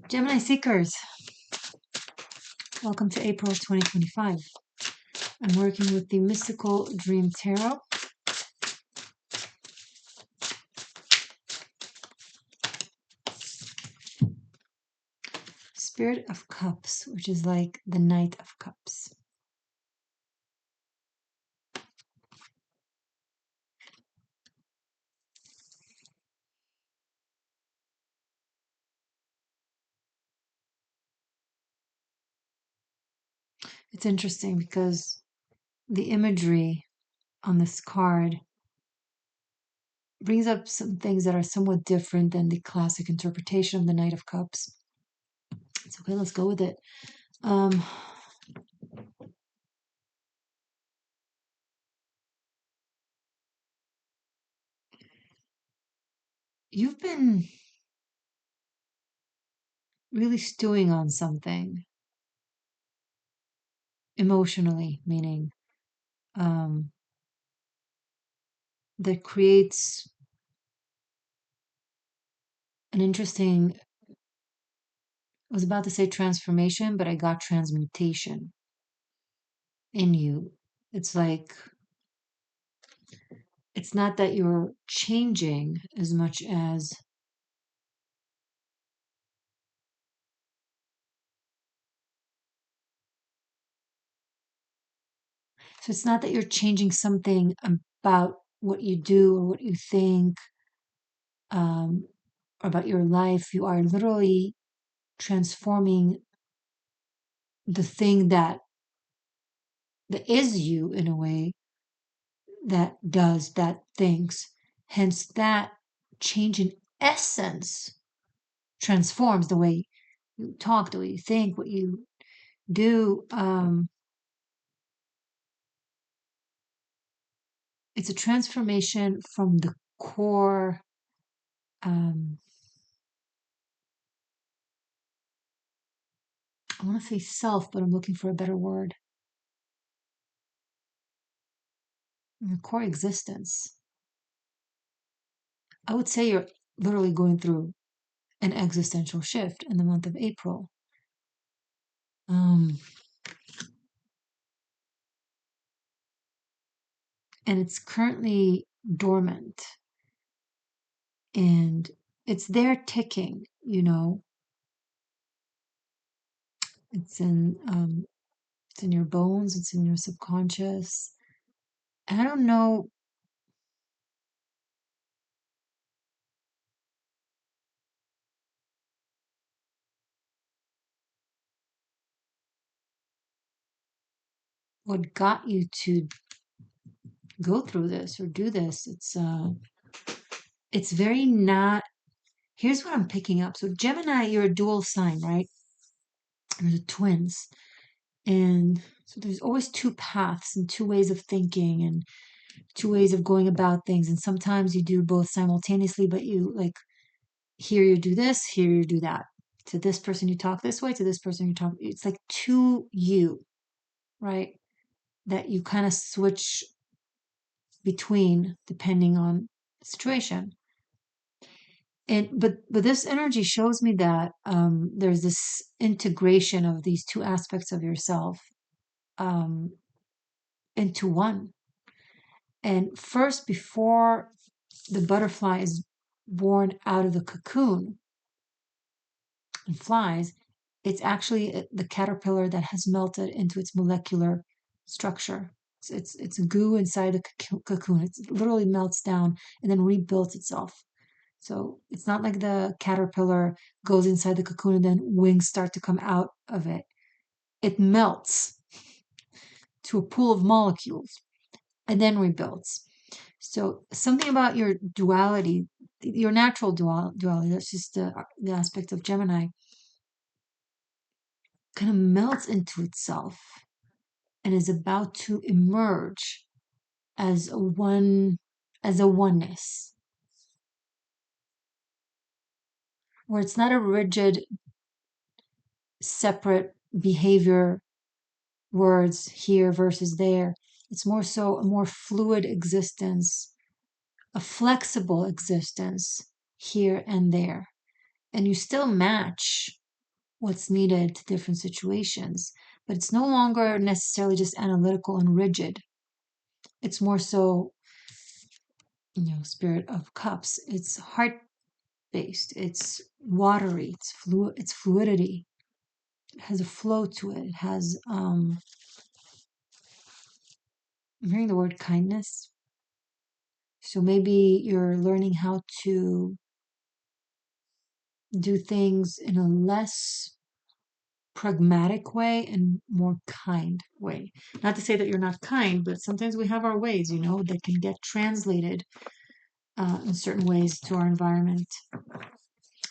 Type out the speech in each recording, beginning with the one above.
Gemini Seekers, welcome to April 2025. I'm working with the Mystical Dream Tarot. Spirit of Cups, which is like the Knight of Cups. It's interesting because the imagery on this card brings up some things that are somewhat different than the classic interpretation of the Knight of Cups. It's okay, let's go with it. You've been really stewing on something emotionally, meaning that creates an interesting, I was about to say transformation, but I got transmutation in you. It's like, it's not that you're changing as much as so it's not that you're changing something about what you do or what you think, or about your life. You are literally transforming the thing that is you in a way, that does, that thinks. Hence, that change in essence transforms the way you talk, the way you think, what you do. It's a transformation from the core. I want to say self, but I'm looking for a better word. The core existence. I would say you're literally going through an existential shift in the month of April. And it's currently dormant. And it's there ticking, It's in your bones, it's in your subconscious. And I don't know what got you to go through this or do this. It's very not. Here's what I'm picking up. So Gemini, you're a dual sign, right? You're the twins. And so there's always two paths and two ways of thinking and two ways of going about things. And sometimes you do both simultaneously, but you like, here you do this, here you do that. To this person you talk this way, to this person you talk. It's like to you, right? That you kind of switch between depending on the situation. And but this energy shows me that there's this integration of these two aspects of yourself um, into one. And first, before the butterfly is born out of the cocoon and flies, it's actually the caterpillar that has melted into its molecular structure. So it's goo inside the cocoon. It literally melts down and then rebuilds itself. So it's not like the caterpillar goes inside the cocoon and then wings start to come out of it. It melts to a pool of molecules and then rebuilds. So something about your duality, your natural duality, that's just the aspect of Gemini, kind of melts into itself and is about to emerge as a oneness, where it's not a rigid, separate behavior, words here versus there. It's more so a more fluid existence, a flexible existence here and there. and you still match what's needed to different situations, but it's no longer necessarily just analytical and rigid. It's more so, Spirit of Cups. It's heart based. It's watery. It's fluid. It's fluidity. It has a flow to it. It has. I'm hearing the word kindness. So maybe you're learning how to do things in a less pragmatic way and more kind way. Not to say that you're not kind, but sometimes we have our ways, that can get translated in certain ways to our environment.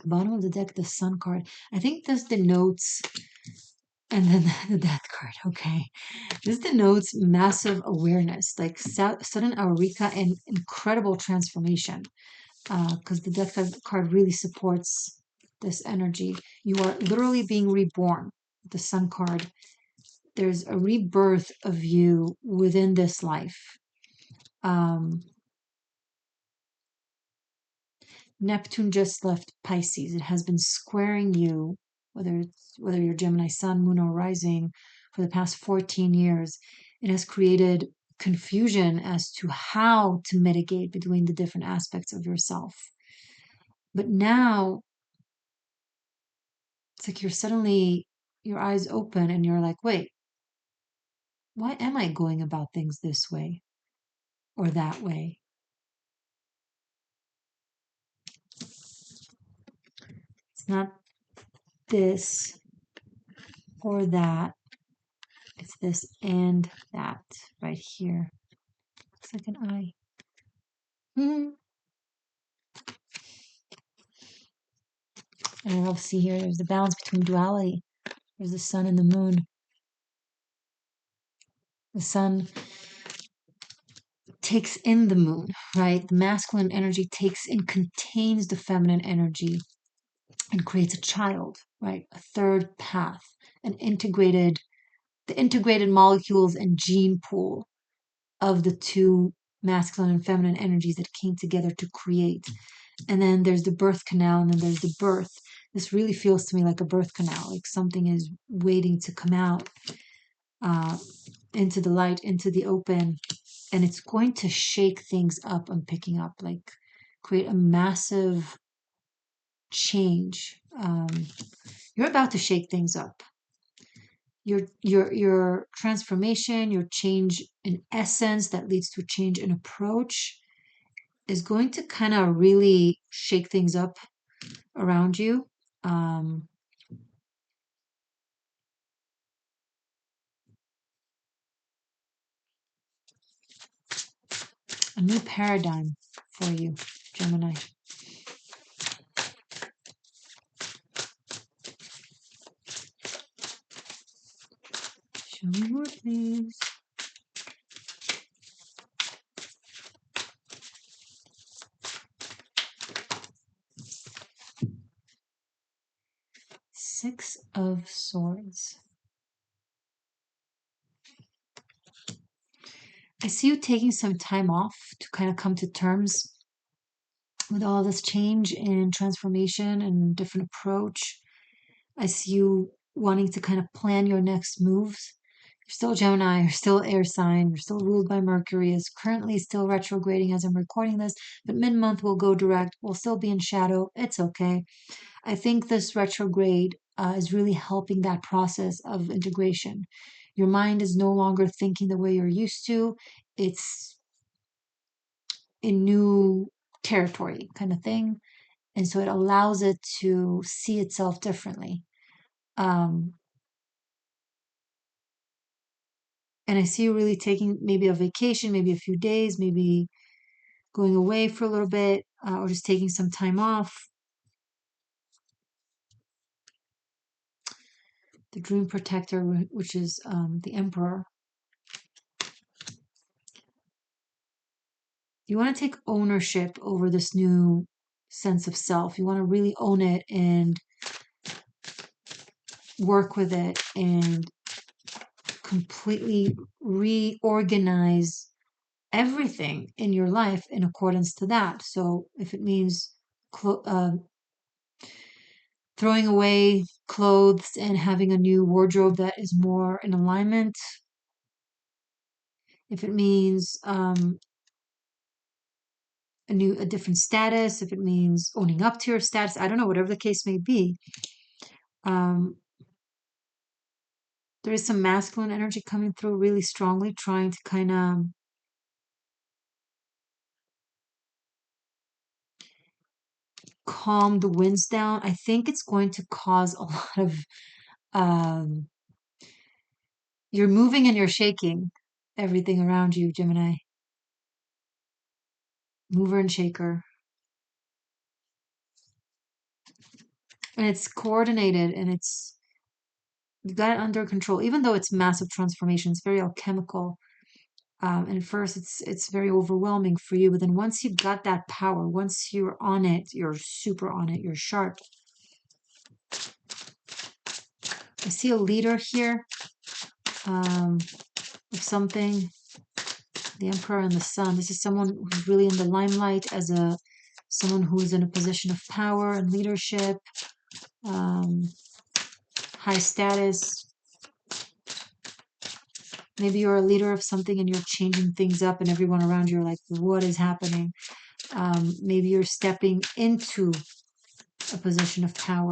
Bottom of the deck, the Sun card. I think this denotes, and then the Death card. Okay, this denotes massive awareness, like sudden eureka and incredible transformation. Because the Death card really supports this energy. You are literally being reborn. The Sun card. There's a rebirth of you within this life. Neptune just left Pisces. It has been squaring you, whether you're Gemini Sun, Moon, or Rising, for the past 14 years. It has created confusion as to how to mitigate between the different aspects of yourself. But now it's like you're suddenly, your eyes open and you're like, wait, why am I going about things this way or that way? It's not this or that. It's this and that right here. Looks like an eye. And I'll see here, there's the balance between duality. There's the sun and the moon. The sun takes in the moon, right? The masculine energy takes and contains the feminine energy and creates a child, right? A third path, the integrated molecules and gene pool of the two masculine and feminine energies that came together to create. And then there's the birth canal, and then there's the birth. This really feels to me like a birth canal, like something is waiting to come out into the light, into the open, and it's going to shake things up. I'm picking up, like create a massive change. You're about to shake things up. Your transformation, your change in essence that leads to a change in approach is going to kind of really shake things up around you. A new paradigm for you, Gemini. Show me more, please. Six of Swords. I see you taking some time off to kind of come to terms with all this change and transformation and different approach. I see you wanting to kind of plan your next moves. You're still Gemini, you're still air sign, you're still ruled by Mercury, is currently still retrograding as I'm recording this, but mid-month will go direct, we'll still be in shadow, it's okay. I think this retrograde is really helping that process of integration. Your mind is no longer thinking the way you're used to. It's in new territory kind of thing. And so it allows it to see itself differently. And I see you really taking maybe a vacation, maybe a few days, maybe going away for a little bit, or just taking some time off. The Dream Protector, which is the Emperor. You want to take ownership over this new sense of self. You want to really own it and work with it and completely reorganize everything in your life in accordance to that. So if it means throwing away clothes and having a new wardrobe that is more in alignment. If it means a different status, if it means owning up to your status, I don't know, whatever the case may be. Um, there is some masculine energy coming through really strongly, trying to kind of calm the winds down. I think it's going to cause a lot of um, you're moving and you're shaking everything around you, Gemini. Mover and shaker. And it's coordinated and you got it under control, even though it's massive transformation. It's very alchemical. And at first it's very overwhelming for you, but then once you've got that power, once you're on it, you're super on it, you're sharp. I see a leader here of something, the Emperor and the Sun. This is someone who's really in the limelight as someone who is in a position of power and leadership, high status. Maybe you're a leader of something and you're changing things up and everyone around you are like, what is happening? Maybe you're stepping into a position of power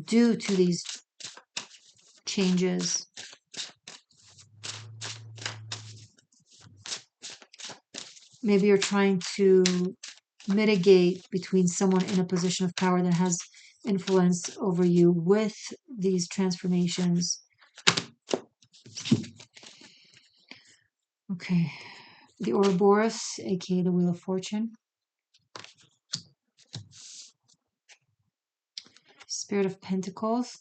due to these changes. Maybe you're trying to mitigate between someone in a position of power that has influence over you with these transformations. Okay. The Ouroboros, aka the Wheel of Fortune. Spirit of Pentacles,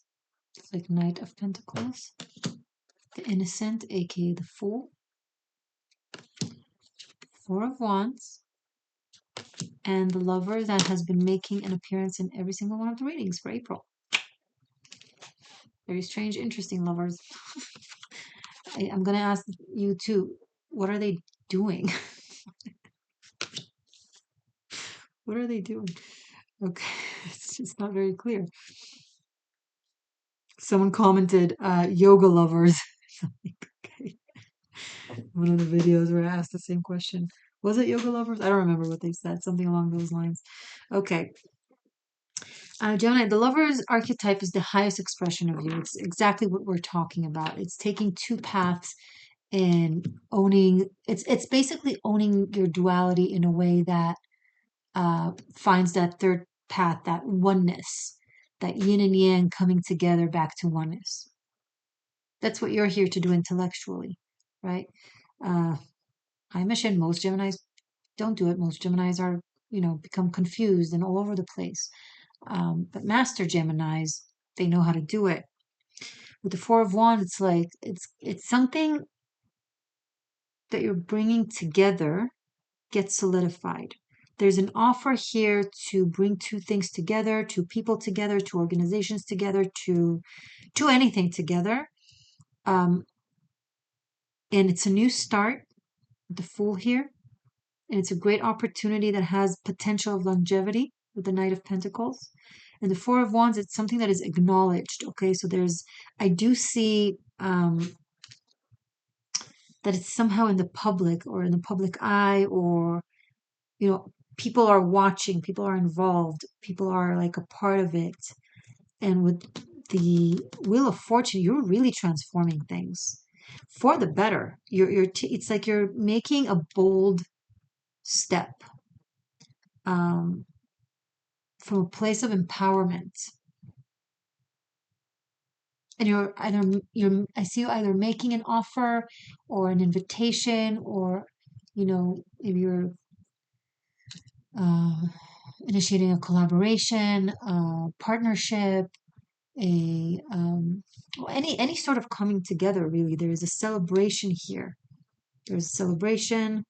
like Knight of Pentacles. The Innocent, aka the Fool. Four of Wands. And the Lover that has been making an appearance in every single one of the readings for April. Very strange, interesting lovers. I'm going to ask you too, what are they doing? What are they doing? Okay, it's just not very clear. Someone commented, yoga lovers. Okay. One of the videos where I asked the same question. Was it yoga lovers? I don't remember what they said. Something along those lines. Okay. Gemini, the lover's archetype is the highest expression of you. It's exactly what we're talking about. It's taking two paths and owning. It's basically owning your duality in a way that finds that third path, that oneness, that yin and yang coming together back to oneness. That's what you're here to do intellectually, right? I mentioned most Geminis don't do it. Most Geminis are, become confused and all over the place. But master Geminis, they know how to do it. With the Four of Wands, it's like it's something that you're bringing together gets solidified. There's an offer here to bring two things together, two people together, two organizations together, to anything together. And it's a new start, the Fool here. And it's a great opportunity that has potential of longevity with the Knight of Pentacles. And the Four of Wands, it's something that is acknowledged. Okay, so I do see that it's somehow in the public or in the public eye, or people are watching, people are involved, people are like a part of it. And with the Wheel of Fortune, you're really transforming things for the better. It's like you're making a bold step from a place of empowerment. And I see you either making an offer or an invitation, or maybe you're uh, initiating a collaboration, a partnership, any sort of coming together. Really, there is a celebration here. There's a celebration.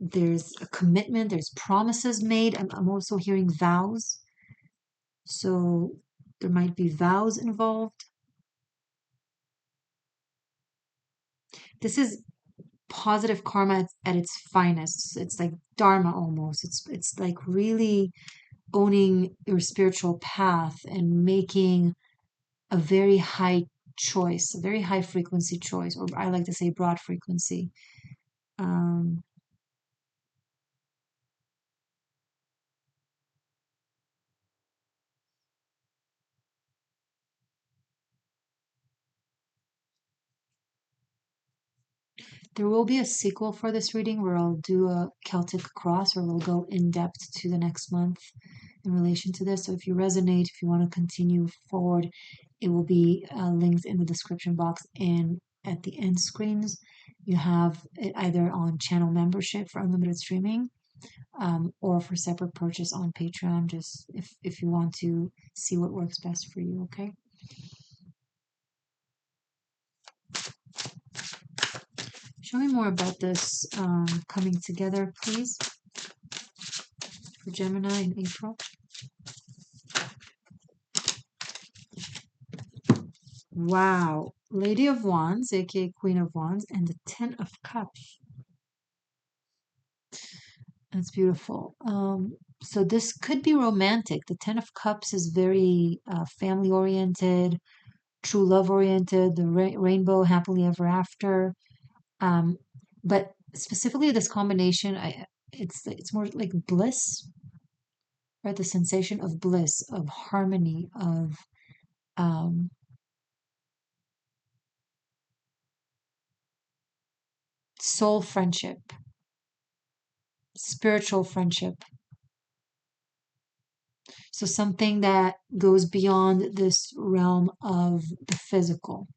There's a commitment. There's promises made. I'm also hearing vows. So there might be vows involved. This is positive karma at its finest. It's like dharma almost. It's like really owning your spiritual path and making a very high choice, a very high frequency choice, or I like to say broad frequency. Um, There will be a sequel for this reading where I'll do a Celtic cross, or we'll go in depth to the next month in relation to this. So if you resonate, if you want to continue forward, it will be linked in the description box and at the end screens. You have it either on channel membership for unlimited streaming, or for separate purchase on Patreon, just if you want to see what works best for you, okay? Show me more about this coming together, please, for Gemini in April. Wow. Lady of Wands, aka Queen of Wands, and the Ten of Cups. That's beautiful. So this could be romantic. The Ten of Cups is very family oriented, true love oriented, the rainbow, happily ever after. Um, but specifically this combination, it's more like bliss, right? The sensation of bliss, of harmony, of um, soul friendship, spiritual friendship. So something that goes beyond this realm of the physical.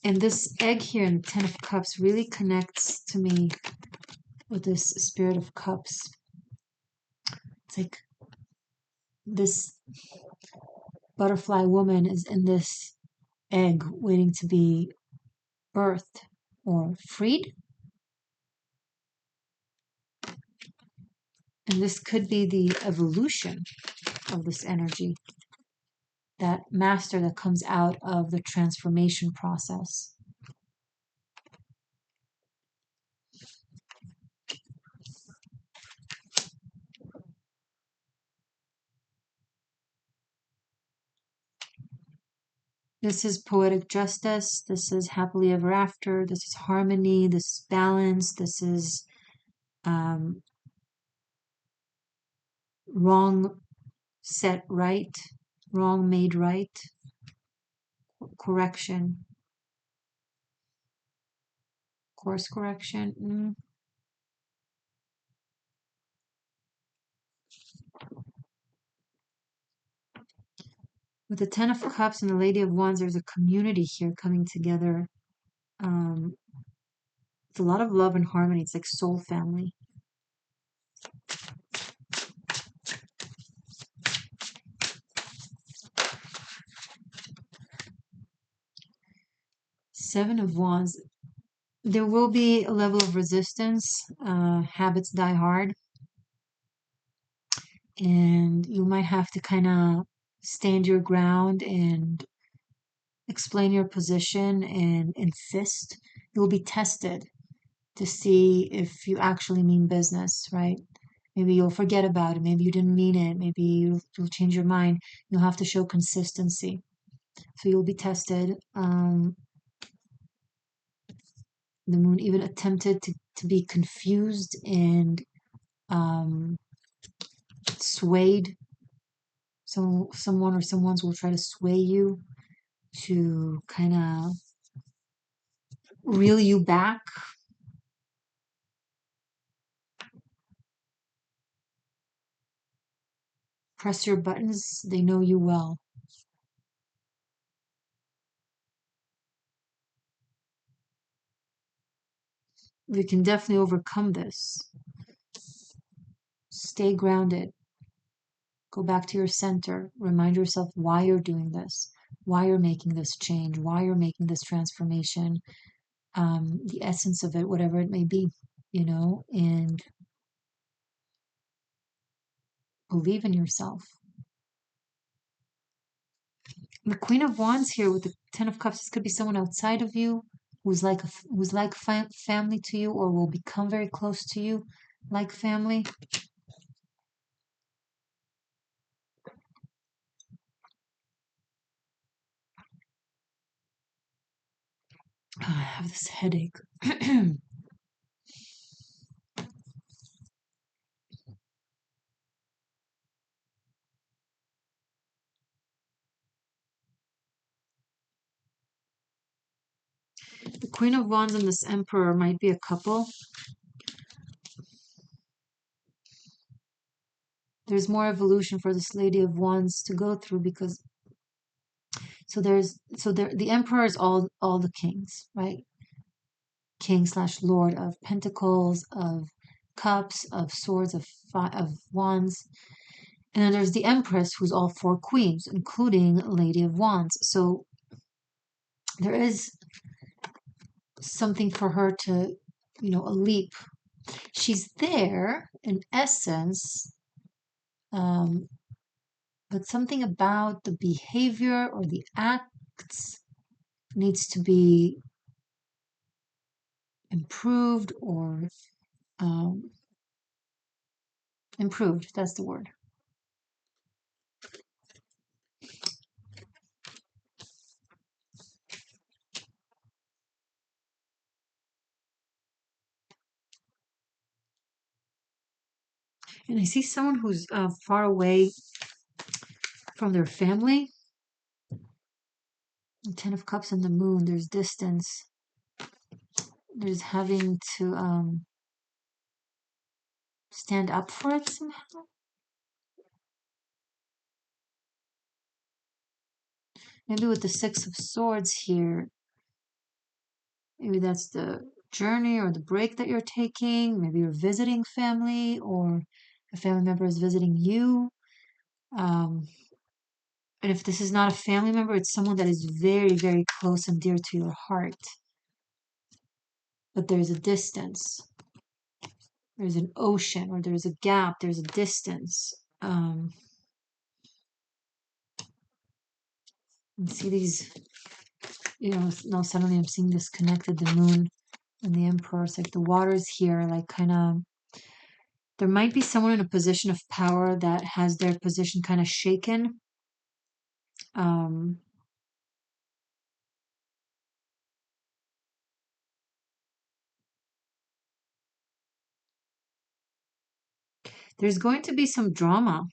And this egg here in the Ten of Cups really connects to me with this Spirit of Cups. It's like this butterfly woman is in this egg waiting to be birthed or freed. And this could be the evolution of this energy, that master that comes out of the transformation process. This is poetic justice. This is happily ever after. This is harmony. This is balance. This is um, wrong set right, wrong made right, correction, course correction. With the Ten of Cups and the Lady of Wands, there's a community here coming together. It's a lot of love and harmony. It's like soul family. Seven of Wands. There will be a level of resistance. Habits die hard. And you might have to kind of stand your ground and explain your position and insist. You'll be tested to see if you actually mean business, right? Maybe you'll forget about it. Maybe you didn't mean it. Maybe you'll change your mind. You'll have to show consistency. So you'll be tested. The moon even attempted to be confused and swayed. So someone or someone's will try to sway you to kind of reel you back. Press your buttons. They know you well. We can definitely overcome this. Stay grounded. Go back to your center. Remind yourself why you're doing this, why you're making this change, why you're making this transformation, the essence of it, whatever it may be, and believe in yourself. The Queen of Wands here with the Ten of Cups, this could be someone outside of you who's like family to you or will become very close to you. like family. I have this headache. The Queen of Wands and this Emperor might be a couple. There's more evolution for this Lady of Wands to go through because the Emperor is all the kings, right? King slash Lord of Pentacles, of Cups, of Swords, of Wands. And then there's the Empress, who's all four queens, including Lady of Wands. So there is something for her to, a leap. She's there in essence, um, but something about the behavior or the acts needs to be improved or um, improved. That's the word. And I see someone who's far away from their family. The Ten of Cups and the Moon. There's distance. There's having to stand up for it somehow. Maybe with the Six of Swords here, maybe that's the journey or the break that you're taking. Maybe you're visiting family or a family member is visiting you. And if this is not a family member, it's someone that is very, very close and dear to your heart. But there's a distance. There's an ocean or there's a gap. There's a distance. And see these, now suddenly I'm seeing this connected, the moon and the emperor. It's like the waters here, like kind of, there might be someone in a position of power that has their position kind of shaken. There's going to be some drama.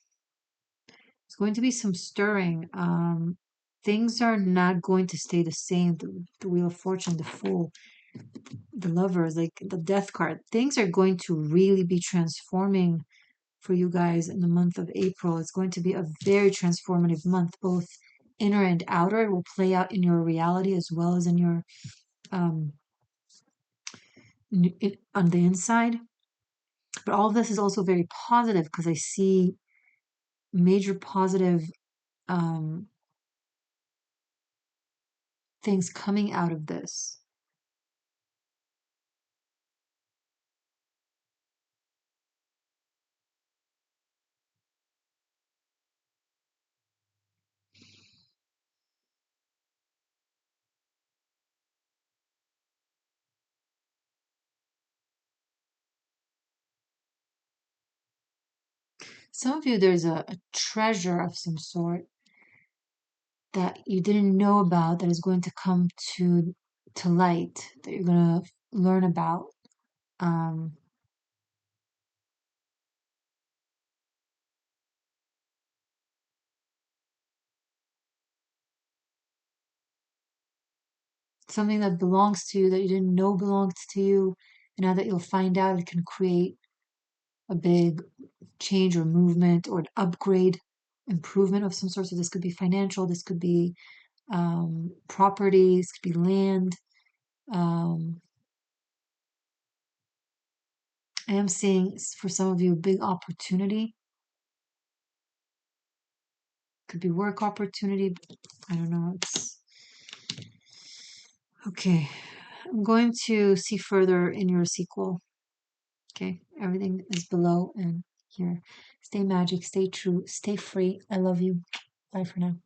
There's going to be some stirring. Things are not going to stay the same. The Wheel of Fortune, the Fool, the Lovers, like the Death card. Things are going to really be transforming for you guys in the month of April. It's going to be a very transformative month, both inner and outer. It will play out in your reality as well as in your on the inside. But all of this is also very positive because I see major positive things coming out of this. Some of you, there's a treasure of some sort that you didn't know about that is going to come to light, that you're going to learn about. Um, Something that belongs to you that you didn't know belongs to you. And now that you'll find out, it can create a big change or movement or an upgrade, improvement of some sort. So this could be financial, this could be property, this could be land. I am seeing for some of you a big opportunity. Could be work opportunity. I don't know. It's okay. I'm going to see further in your sequel. Okay. Everything is below and here. Stay magic, stay true, stay free. I love you. Bye for now.